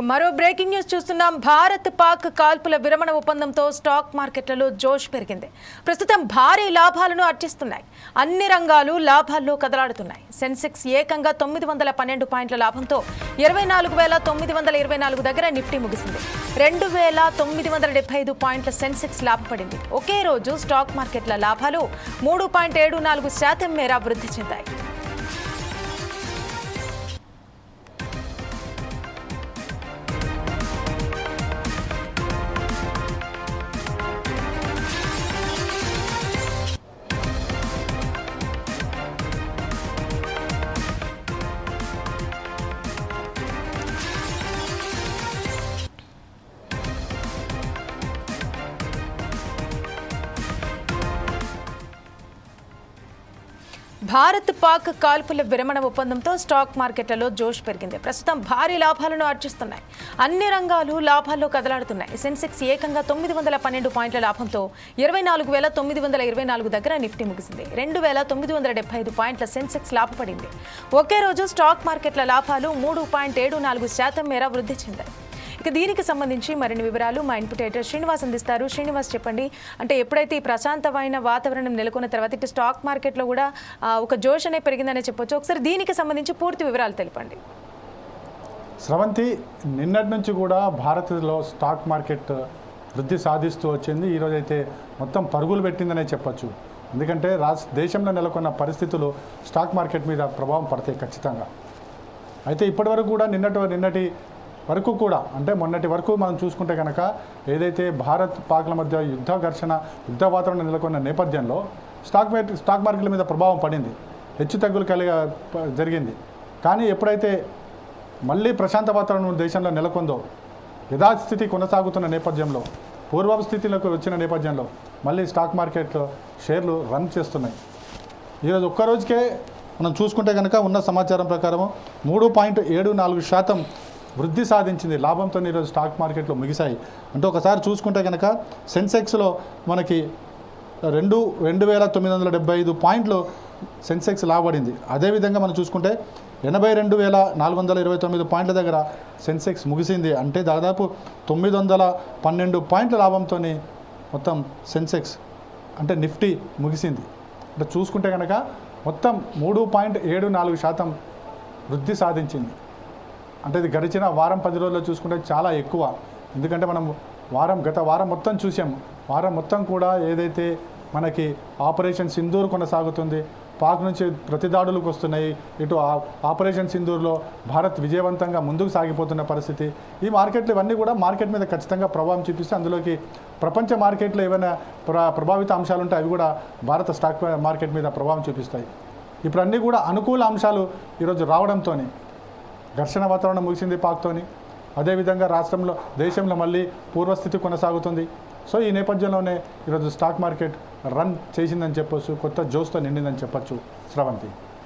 మరో breaking news చూస్తున్నాం. భారత్ పాక్ కాల్పుల విరమణ ఒప్పందంతో స్టాక్ మార్కెట్లలో జోష్ పెరిగింది. ప్రస్తుతం భారీ లాభాలను ఆర్జిస్తున్నాయి. అన్ని రంగాలు లాభాల్లో కదలాడుతున్నాయి. సెన్సెక్స్ ఏకంగా 912 పాయింట్ల లాభంతో 24,924 దగ్గర నిఫ్టీ ముగిసింది. 2,975 పాయింట్ల సెన్సెక్స్ లాభపడింది. ఒకే రోజు స్టాక్ మార్కెట్ల లాభాలు 3.74% మేర వృద్ధి చెందాయి. భారత్ పాక్ కాల్పుల విరమణ ఒప్పందంతో స్టాక్ మార్కెట్లలో జోష్ పెరిగింది. ప్రస్తుతం భారీ లాభాలను ఆర్జిస్తున్నాయి. అన్ని రంగాలు లాభాల్లో కదలాడుతున్నాయి. సెన్సెక్స్ ఏకంగా 912 పాయింట్ల లాభంతో 24,924 దగ్గర నిఫ్టీ ముగిసింది. 2,975 పాయింట్ల సెన్సెక్స్ లాభపడింది. ఒకే రోజు స్టాక్ మార్కెట్ల లాభాలు 3.74% మేర వృద్ధి చెందాయి. ఇక దీనికి సంబంధించి మరిన్ని వివరాలు మా ఇన్పుట్ ఎడిటర్ శ్రీనివాస్ అందిస్తారు. శ్రీనివాస్, చెప్పండి. అంటే ఎప్పుడైతే ఈ ప్రశాంతమైన వాతావరణం నెలకొన్న తర్వాత ఇటు స్టాక్ మార్కెట్లో కూడా ఒక జోష్ అనే పెరిగిందనే చెప్పొచ్చు. ఒకసారి దీనికి సంబంధించి పూర్తి వివరాలు తెలపండి. స్రవంతి, నిన్నటి నుంచి కూడా భారత్లో స్టాక్ మార్కెట్ వృద్ధి సాధిస్తూ వచ్చింది. ఈరోజైతే మొత్తం పరుగులు పెట్టిందనే చెప్పొచ్చు. ఎందుకంటే దేశంలో నెలకొన్న పరిస్థితులు స్టాక్ మార్కెట్ మీద ప్రభావం పడతాయి ఖచ్చితంగా. అయితే ఇప్పటివరకు కూడా నిన్నటి వరకు కూడా, అంటే మొన్నటి వరకు మనం చూసుకుంటే కనుక ఏదైతే భారత్ పాక్ల మధ్య యుద్ధ వాతావరణం నెలకొన్న నేపథ్యంలో స్టాక్ మార్కెట్ల మీద ప్రభావం పడింది. హెచ్చు తగ్గులు జరిగింది. కానీ ఎప్పుడైతే మళ్ళీ ప్రశాంత వాతావరణం దేశంలో నెలకొందో, యథాస్థితి కొనసాగుతున్న నేపథ్యంలో, పూర్వపు స్థితిలోకి వచ్చిన నేపథ్యంలో మళ్ళీ స్టాక్ మార్కెట్లో షేర్లు రన్ చేస్తున్నాయి. ఈరోజు ఒక్కరోజుకే మనం చూసుకుంటే కనుక ఉన్న సమాచారం ప్రకారం 3.74% వృద్ధి సాధించింది. లాభంతో ఈరోజు స్టాక్ మార్కెట్లో ముగిశాయి. అంటే ఒకసారి చూసుకుంటే కనుక సెన్సెక్స్లో మనకి 2,975 పాయింట్లు సెన్సెక్స్ లాభపడింది. అదేవిధంగా మనం చూసుకుంటే 82,429 పాయింట్ల దగ్గర సెన్సెక్స్ ముగిసింది. అంటే దాదాపు 912 పాయింట్ల లాభంతో మొత్తం సెన్సెక్స్ అంటే నిఫ్టీ ముగిసింది. అంటే చూసుకుంటే కనుక మొత్తం 3.74% వృద్ధి సాధించింది. అంటే ఇది గడిచిన వారం 10 రోజుల్లో చూసుకుంటే చాలా ఎక్కువ. ఎందుకంటే మనం గత వారం మొత్తం చూసాం. వారం మొత్తం కూడా ఏదైతే మనకి ఆపరేషన్ సింధూర్ కొనసాగుతుంది, పాక్ నుంచి ప్రతిదాడులకు వస్తున్నాయి. ఇటు ఆపరేషన్ సింధూర్లో భారత్ విజయవంతంగా ముందుకు సాగిపోతున్న పరిస్థితి. ఈ మార్కెట్లు ఇవన్నీ కూడా మార్కెట్ మీద ఖచ్చితంగా ప్రభావం చూపిస్తే అందులోకి ప్రపంచ మార్కెట్లో ఏమైనా ప్రభావిత అంశాలు ఉంటే అవి కూడా భారత స్టాక్ మార్కెట్ మీద ప్రభావం చూపిస్తాయి. ఇప్పుడు అన్నీ కూడా అనుకూల అంశాలు ఈరోజు రావడంతో ఘర్షణ వాతావరణం ముగిసింది పాక్తోని. అదేవిధంగా దేశంలో మళ్ళీ పూర్వస్థితి కొనసాగుతుంది. సో ఈ నేపథ్యంలోనే ఈరోజు స్టాక్ మార్కెట్ రన్ చేసిందని చెప్పొచ్చు, కొత్త జోష్తో నిండిందని చెప్పొచ్చు. స్రవంతి.